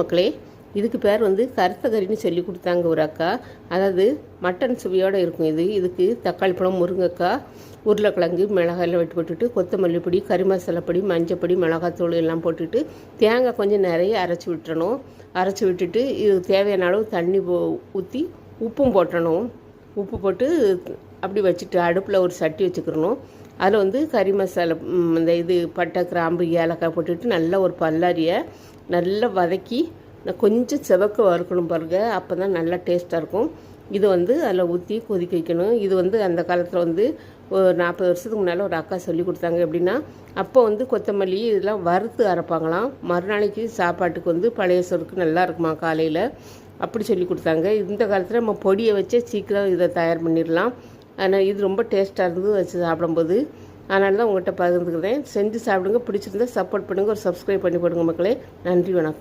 மக்களே, இதுக்கு பேர் கருத்த கறின்னு சொல்லி கொடுத்தாங்க ஒரு அக்கா. அதாவது மட்டன் சுவையோடு இருக்கும். இதுக்கு தக்காளி பழம், முருங்கைக்காய், உருளைக்கிழங்கு, மிளகாய் எல்லாம் வெட்டி போட்டுட்டு, கொத்தமல்லி பொடி, கறி மசாலாப்பொடி, மஞ்சப்பொடி, மிளகாத்தூள் எல்லாம் போட்டுட்டு தேங்காய் கொஞ்சம் நிறைய அரைச்சி விட்டுறணும். அரைச்சி விட்டுட்டு இது தேவையான அளவு தண்ணி ஊற்றி உப்பும் போட்டணும். உப்பு போட்டு அப்படி வச்சுட்டு அடுப்பில் ஒரு சட்டி வச்சுக்கிறணும். அதில் கறி மசாலா, இந்த பட்டை, கிராம்பு, ஏலக்காய் போட்டுட்டு நல்லா ஒரு பல்லாரியை நல்லா வதக்கி கொஞ்சம் செவக்க வறுக்கணும் பாருங்க. அப்போ தான் நல்லா டேஸ்ட்டாக இருக்கும். இது அதில் ஊற்றி கொதிக்க வைக்கணும். இது அந்த காலத்தில் ஒரு 40 வருஷத்துக்கு முன்னால் ஒரு அக்கா சொல்லி கொடுத்தாங்க. எப்படின்னா, அப்போ கொத்தமல்லி இதெல்லாம் வறுத்து அரைப்பாங்களாம். மறுநாளைக்கு சாப்பாட்டுக்கு பழைய சோறுக்கு நல்லா இருக்குமா காலையில், அப்படி சொல்லி கொடுத்தாங்க. இந்த காலத்தில் நம்ம பொடியை வச்சே சீக்கிரம் இதை தயார் பண்ணிடலாம். ஆனால் இது ரொம்ப டேஸ்ட்டாக இருந்தது வச்சு சாப்பிடும்போது. அதனால தான் உங்கள்கிட்ட பகிர்ந்துக்கிறேன். செஞ்சு சாப்பிடுங்க. பிடிச்சிருந்தா சப்போர்ட் பண்ணுங்கள். ஒரு சப்ஸ்கிரைப் பண்ணி போடுங்க மக்களே. நன்றி, வணக்கம்.